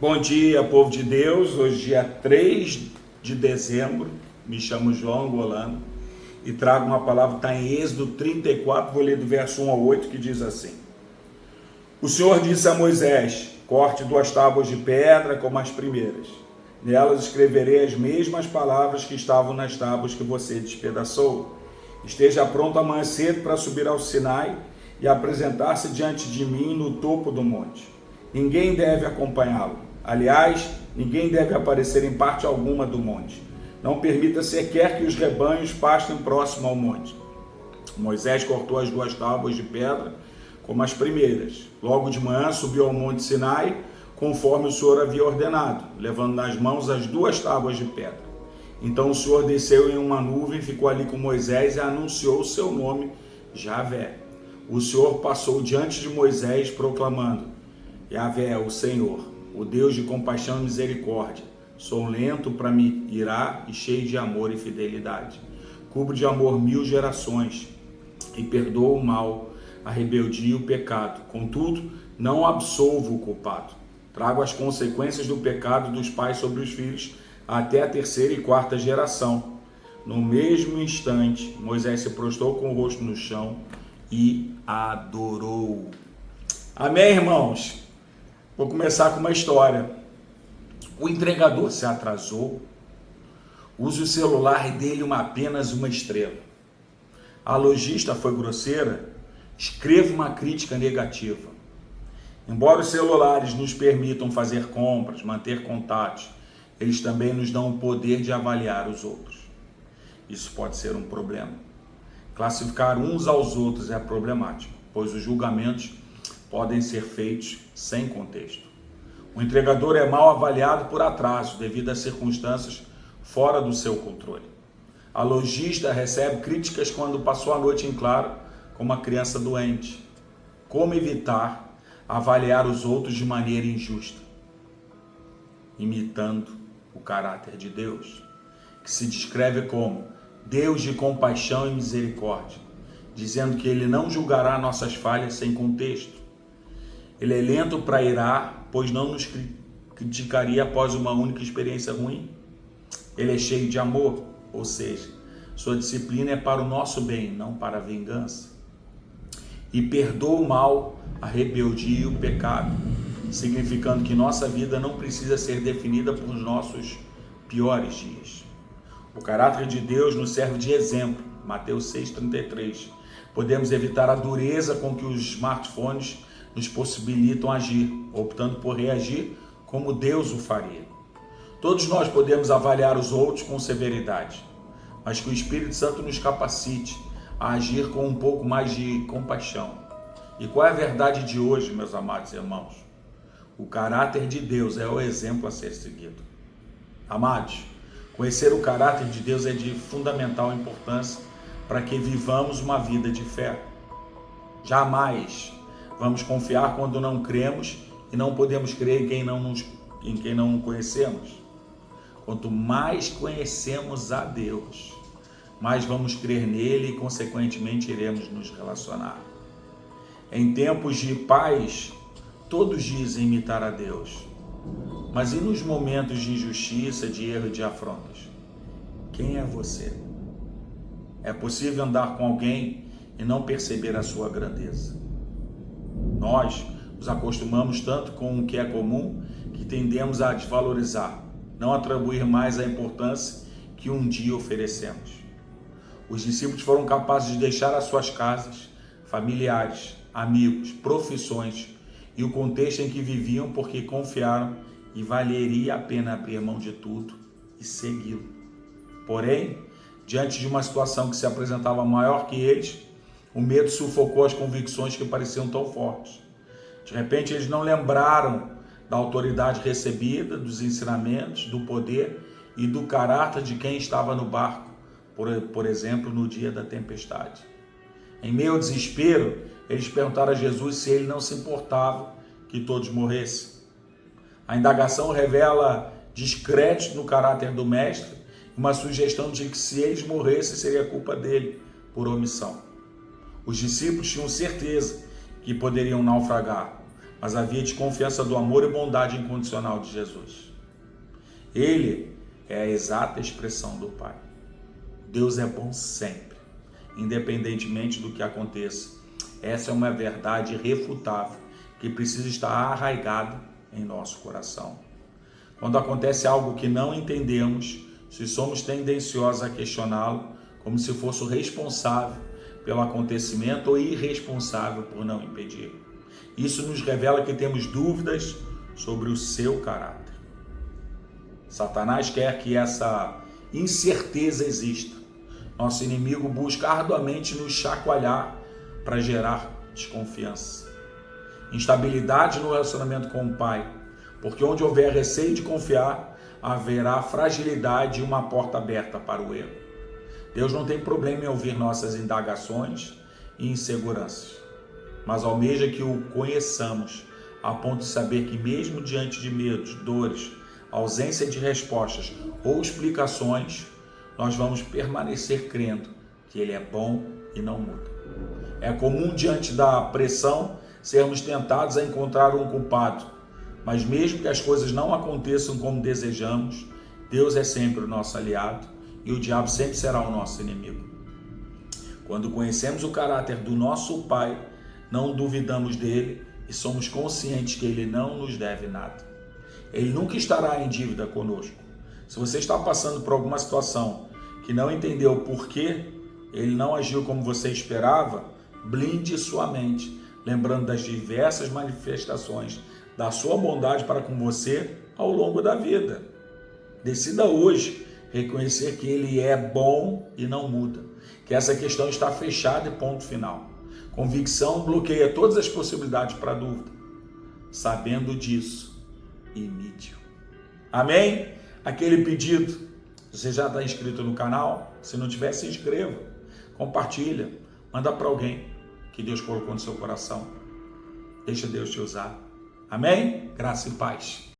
Bom dia, povo de Deus. Hoje, dia 3 de dezembro, me chamo João Golano e trago uma palavra que está em Êxodo 34, vou ler do verso 1 ao 8, que diz assim: O Senhor disse a Moisés: corte 2 tábuas de pedra como as primeiras. Nelas escreverei as mesmas palavras que estavam nas tábuas que você despedaçou. Esteja pronto amanhã cedo para subir ao Sinai e apresentar-se diante de mim no topo do monte. Ninguém deve acompanhá-lo. Aliás, ninguém deve aparecer em parte alguma do monte. Não permita sequer que os rebanhos pastem próximo ao monte. Moisés cortou as 2 tábuas de pedra como as primeiras. Logo de manhã subiu ao monte Sinai, conforme o Senhor havia ordenado, levando nas mãos as 2 tábuas de pedra. Então o Senhor desceu em uma nuvem, ficou ali com Moisés e anunciou o seu nome, Javé. O Senhor passou diante de Moisés, proclamando: Javé, o Senhor, o Deus de compaixão e misericórdia. Sou lento para me irar e cheio de amor e fidelidade. Cubro de amor 1000 gerações e perdoo o mal, a rebeldia e o pecado. Contudo, não absolvo o culpado. Trago as consequências do pecado dos pais sobre os filhos até a 3ª e 4ª geração. No mesmo instante, Moisés se prostrou com o rosto no chão e adorou. Amém, irmãos? Vou começar com uma história. O entregador se atrasou. Use o celular dele apenas uma estrela. A lojista foi grosseira. Escreva uma crítica negativa. Embora os celulares nos permitam fazer compras, manter contatos, eles também nos dão o poder de avaliar os outros. Isso pode ser um problema. Classificar uns aos outros é problemático, pois os julgamentos podem ser feitos sem contexto. O entregador é mal avaliado por atraso, devido a circunstâncias fora do seu controle. A lojista recebe críticas quando passou a noite em claro com uma criança doente. Como evitar avaliar os outros de maneira injusta? Imitando o caráter de Deus, que se descreve como Deus de compaixão e misericórdia, dizendo que Ele não julgará nossas falhas sem contexto. Ele é lento para irar, pois não nos criticaria após uma única experiência ruim. Ele é cheio de amor, ou seja, sua disciplina é para o nosso bem, não para a vingança. E perdoa o mal, a rebeldia e o pecado, significando que nossa vida não precisa ser definida por nossos piores dias. O caráter de Deus nos serve de exemplo. Mateus 6,33. Podemos evitar a dureza com que os smartphones nos possibilitam agir, optando por reagir como Deus o faria. Todos nós podemos avaliar os outros com severidade, mas que o Espírito Santo nos capacite a agir com um pouco mais de compaixão. E qual é a verdade de hoje, meus amados irmãos? O caráter de Deus é o exemplo a ser seguido. Amados, conhecer o caráter de Deus é de fundamental importância para que vivamos uma vida de fé. Jamais vamos confiar quando não cremos e não podemos crer em quem não conhecemos. Quanto mais conhecemos a Deus, mais vamos crer nele e consequentemente iremos nos relacionar. Em tempos de paz, todos dizem imitar a Deus. Mas e nos momentos de injustiça, de erro e de afrontas? Quem é você? É possível andar com alguém e não perceber a sua grandeza. Nós nos acostumamos tanto com o que é comum que tendemos a desvalorizar, não atribuir mais a importância que um dia oferecemos. Os discípulos foram capazes de deixar as suas casas, familiares, amigos, profissões e o contexto em que viviam porque confiaram e valeria a pena abrir mão de tudo e segui-lo. Porém, diante de uma situação que se apresentava maior que eles, o medo sufocou as convicções que pareciam tão fortes. De repente, eles não lembraram da autoridade recebida, dos ensinamentos, do poder e do caráter de quem estava no barco, por exemplo, no dia da tempestade. Em meio ao desespero, eles perguntaram a Jesus se ele não se importava que todos morressem. A indagação revela descrédito no caráter do mestre, uma sugestão de que se eles morressem seria culpa dele por omissão. Os discípulos tinham certeza que poderiam naufragar, mas havia desconfiança do amor e bondade incondicional de Jesus. Ele é a exata expressão do Pai. Deus é bom sempre, independentemente do que aconteça. Essa é uma verdade irrefutável que precisa estar arraigada em nosso coração. Quando acontece algo que não entendemos, se somos tendenciosos a questioná-lo como se fosse o responsável pelo acontecimento ou irresponsável por não impedir. Isso nos revela que temos dúvidas sobre o seu caráter. Satanás quer que essa incerteza exista. Nosso inimigo busca arduamente nos chacoalhar para gerar desconfiança. Instabilidade no relacionamento com o Pai, porque onde houver receio de confiar, haverá fragilidade e uma porta aberta para o erro. Deus não tem problema em ouvir nossas indagações e inseguranças, mas almeja que o conheçamos, a ponto de saber que mesmo diante de medos, dores, ausência de respostas ou explicações, nós vamos permanecer crendo que Ele é bom e não muda. É comum diante da pressão sermos tentados a encontrar um culpado, mas mesmo que as coisas não aconteçam como desejamos, Deus é sempre o nosso aliado e o diabo sempre será o nosso inimigo. Quando conhecemos o caráter do nosso Pai, não duvidamos dele e somos conscientes que ele não nos deve nada. Ele nunca estará em dívida conosco. Se você está passando por alguma situação que não entendeu por que ele não agiu como você esperava, blinde sua mente, lembrando das diversas manifestações da sua bondade para com você ao longo da vida. Decida hoje reconhecer que ele é bom e não muda, que essa questão está fechada e ponto final. Convicção bloqueia todas as possibilidades para dúvida. Sabendo disso, imite-o. Amém? Aquele pedido, você já está inscrito no canal? Se não tiver, se inscreva, compartilha, manda para alguém que Deus colocou no seu coração. Deixa Deus te usar. Amém? Graça e paz.